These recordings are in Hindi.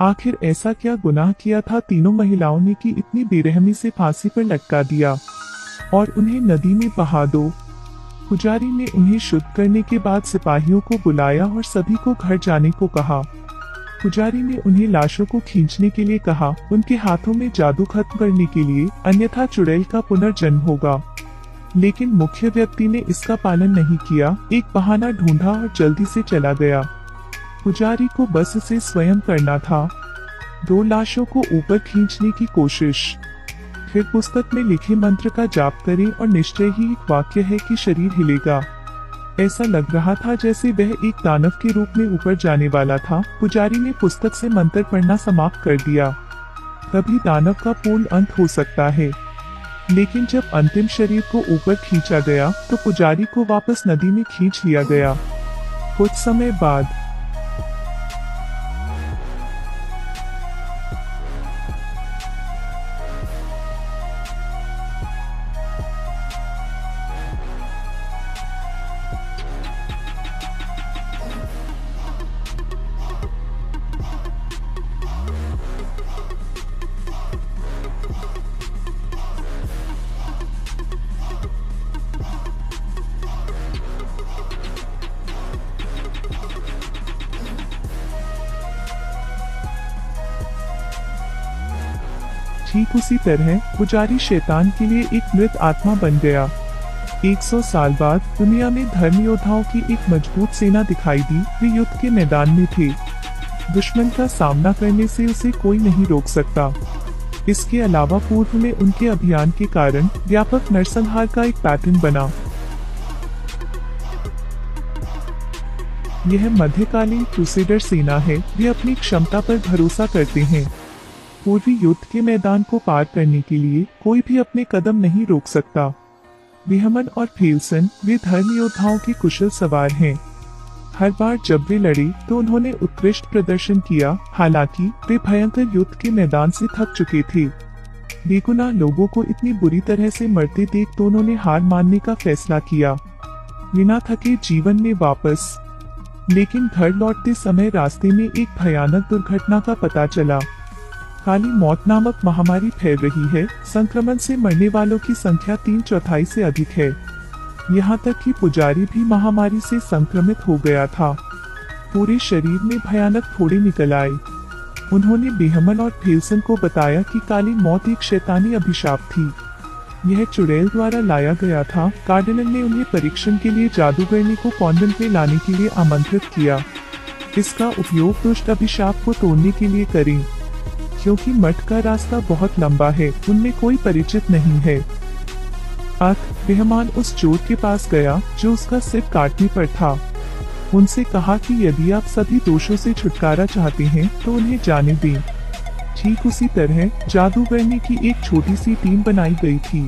आखिर ऐसा क्या गुनाह किया था तीनों महिलाओं ने कि इतनी बेरहमी से फांसी पर लटका दिया और उन्हें नदी में बहा दो। पुजारी ने उन्हें शुद्ध करने के बाद सिपाहियों को बुलाया और सभी को घर जाने को कहा। पुजारी ने उन्हें लाशों को खींचने के लिए कहा, उनके हाथों में जादू खत्म करने के लिए, अन्यथा चुड़ैल का पुनर्जन्म होगा। लेकिन मुख्य व्यक्ति ने इसका पालन नहीं किया, एक बहाना ढूंढा और जल्दी से चला गया। पुजारी को बस इसे स्वयं करना था। 2 लाशों को ऊपर खींचने की कोशिश। फिर पुस्तक में लिखे मंत्र का जाप करें और निश्चय ही एक वाक्य है कि शरीर हिलेगा। ऐसा लग रहा था जैसे वह एक दानव के रूप में ऊपर जाने वाला था। पुजारी ने पुस्तक से मंत्र पढ़ना समाप्त कर दिया। तभी दानव का पूर्ण अंत हो सकता है। लेकिन जब अंतिम शरीर को ऊपर खींचा गया तो पुजारी को वापस नदी में खींच लिया गया। कुछ समय बाद ठीक उसी तरह पुजारी शैतान के लिए एक मृत आत्मा बन गया। 100 साल बाद दुनिया में धर्म योद्धाओं की एक मजबूत सेना दिखाई दी। वे युद्ध के मैदान में थे। दुश्मन का सामना करने से उसे कोई नहीं रोक सकता। इसके अलावा पूर्व में उनके अभियान के कारण व्यापक नरसंहार का एक पैटर्न बना। यह मध्यकालीन क्रूसेडर सेना है। वे अपनी क्षमता पर भरोसा करते हैं। पूर्वी युद्ध के मैदान को पार करने के लिए कोई भी अपने कदम नहीं रोक सकता। विहमन और फेल्सन वे धर्म योद्धाओं के कुशल सवार हैं। हर बार जब वे लड़े तो उन्होंने उत्कृष्ट प्रदर्शन किया, हालांकि वे भयंकर युद्ध के मैदान से थक चुके थे। बेगुनाह लोगों को इतनी बुरी तरह से मरते देख तो उन्होंने हार मानने का फैसला किया, बिना थके जीवन में वापस। लेकिन घर लौटते समय रास्ते में एक भयानक दुर्घटना का पता चला। काली मौत नामक महामारी फैल रही है। संक्रमण से मरने वालों की संख्या 3/4 से अधिक है। यहाँ तक कि पुजारी भी महामारी से संक्रमित हो गया था। पूरे शरीर में भयानक फोड़े निकल आए। उन्होंने बेहमन और फेल्सन को बताया कि काली मौत एक शैतानी अभिशाप थी। यह चुड़ैल द्वारा लाया गया था। कार्डिनल ने उन्हें परीक्षण के लिए जादूगरनी को कॉन्वेंट में लाने के लिए आमंत्रित किया। इसका उपयोग दुष्ट अभिशाप को तोड़ने के लिए करें, क्योंकि मठ का रास्ता बहुत लंबा है, उनमें कोई परिचित नहीं है। बेहमान उस चोर के पास गया जो उसका सिर काटने पर था। उनसे कहा कि यदि आप सभी दोषों से छुटकारा चाहते हैं तो उन्हें जाने दें। ठीक उसी तरह जादूगरनी की एक छोटी सी टीम बनाई गई थी,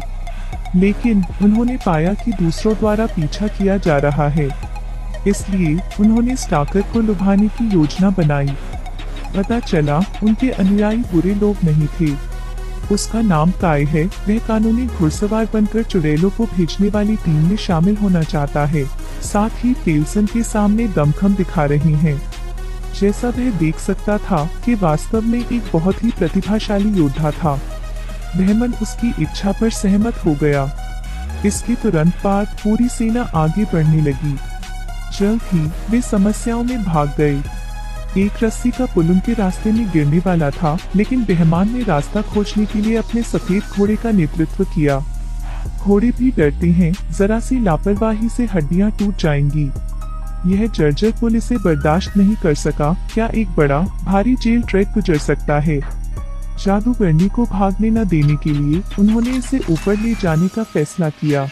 लेकिन उन्होंने पाया कि दूसरों द्वारा पीछा किया जा रहा है। इसलिए उन्होंने स्टाकर को लुभाने की योजना बनाई। पता चला उनके अनुयायी बुरे लोग नहीं थे। उसका नाम काय है। वह कानूनी घुड़सवार बनकर चुड़ैलों को भेजने वाली टीम में शामिल होना चाहता है। साथ ही फेल्सन के सामने दमखम दिखा रहे हैं। जैसा वह देख सकता था कि वास्तव में एक बहुत ही प्रतिभाशाली योद्धा था। बेहमन उसकी इच्छा पर सहमत हो गया। इसके तुरंत बाद पूरी सेना आगे बढ़ने लगी। जल्द ही वे समस्याओं में भाग गए। एक रस्सी का पुल उनके रास्ते में गिरने वाला था, लेकिन बेहमान ने रास्ता खोजने के लिए अपने सफेद घोड़े का नेतृत्व किया। घोड़े भी डरते हैं, जरा सी लापरवाही से हड्डियां टूट जाएंगी। यह जर्जर पुल इसे बर्दाश्त नहीं कर सका। क्या एक बड़ा भारी जेल ट्रैक गुजर सकता है? जादूगरनी को भागने न देने के लिए उन्होंने इसे ऊपर ले जाने का फैसला किया।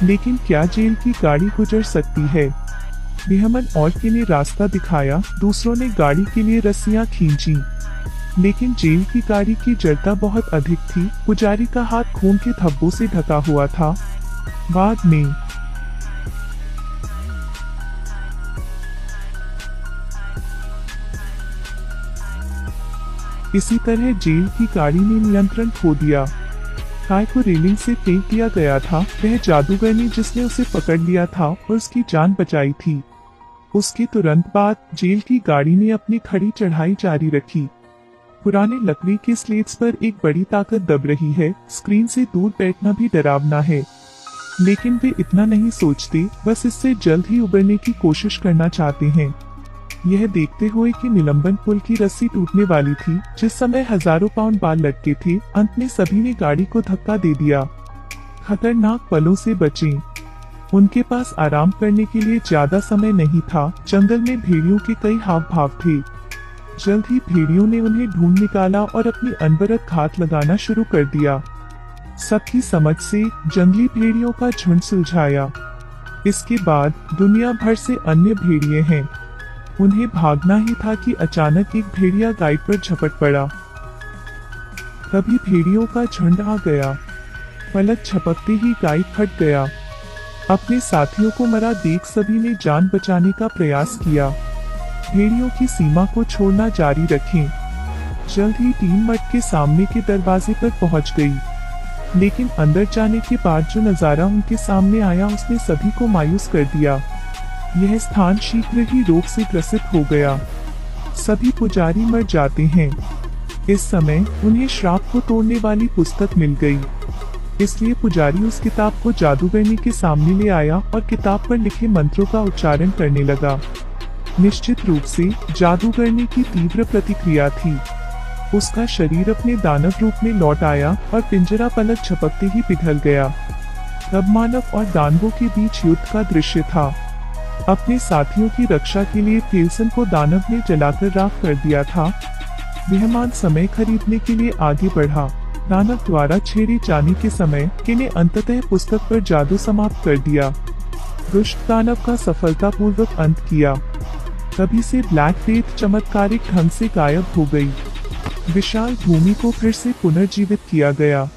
लेकिन क्या जेल की गाड़ी गुजर सकती है? बेहमन और ने रास्ता दिखाया। दूसरों ने गाड़ी के लिए रस्सियां खींची, लेकिन जेल की गाड़ी की जड़ता बहुत अधिक थी। पुजारी का हाथ खून के धब्बों से ढका हुआ था। बाद में इसी तरह जेल की गाड़ी ने नियंत्रण खो दिया। काय को रेलिंग से फेंक दिया गया था। वह जादूगरनी जिसने उसे पकड़ लिया था और उसकी जान बचाई थी। उसके तुरंत बाद जेल की गाड़ी ने अपनी खड़ी चढ़ाई जारी रखी। पुराने लकड़ी के स्लेट्स पर एक बड़ी ताकत दब रही है। स्क्रीन से दूर बैठना भी डरावना है, लेकिन वे इतना नहीं सोचते, बस इससे जल्द ही उबरने की कोशिश करना चाहते हैं। यह देखते हुए कि निलंबन पुल की रस्सी टूटने वाली थी, जिस समय हजारों पाउंड बाल लटके थे, अंत में सभी ने गाड़ी को धक्का दे दिया। खतरनाक पलों से बचे। उनके पास आराम करने के लिए ज्यादा समय नहीं था। जंगल में भेड़ियों के कई हाव भाव थे। जल्द ही भेड़ियों ने उन्हें ढूंढ निकाला और अपनी अनवरत घात लगाना शुरू कर दिया। सबकी समझ से जंगली भेड़ियों का झुंड सुलझाया। इसके बाद दुनिया भर से अन्य भेड़िए हैं। उन्हें भागना ही था कि अचानक एक भेड़िया गाइड पर झपट पड़ा। तभी भेड़ियों का झुंड आ गया। पलक झपकते ही गाइड फट गया। अपने साथियों को मरा देख सभी ने जान बचाने का प्रयास किया। भेड़ियों की सीमा को छोड़ना जारी रखें। जल्द ही टीम मठ के सामने के दरवाजे पर पहुंच गई, लेकिन अंदर जाने के बाद जो नजारा उनके सामने आया उसने सभी को मायूस कर दिया। यह स्थान शीघ्र ही रोग से ग्रसित हो गया। सभी पुजारी मर जाते हैं। इस समय उन्हें श्राप को तोड़ने वाली पुस्तक मिल गई, इसलिए पुजारी उस किताब को जादूगरनी के सामने ले आया और किताब पर लिखे मंत्रों का उच्चारण करने लगा। निश्चित रूप से जादूगरनी की तीव्र प्रतिक्रिया थी। उसका शरीर अपने दानव रूप में लौट आया और पिंजरा पलक झपकते ही पिघल गया। तब मानव और दानवों के बीच युद्ध का दृश्य था। अपने साथियों की रक्षा के लिए फेल्सन को दानव ने जलाकर राख कर दिया था। मेहमान समय खरीदने के लिए आगे बढ़ा। दानव द्वारा छेड़े जाने के समय ने अंततः पुस्तक पर जादू समाप्त कर दिया। दुष्ट दानव का सफलतापूर्वक अंत किया। तभी से ब्लैक डेथ चमत्कारिक ढंग से गायब हो गई। विशाल भूमि को फिर से पुनर्जीवित किया गया।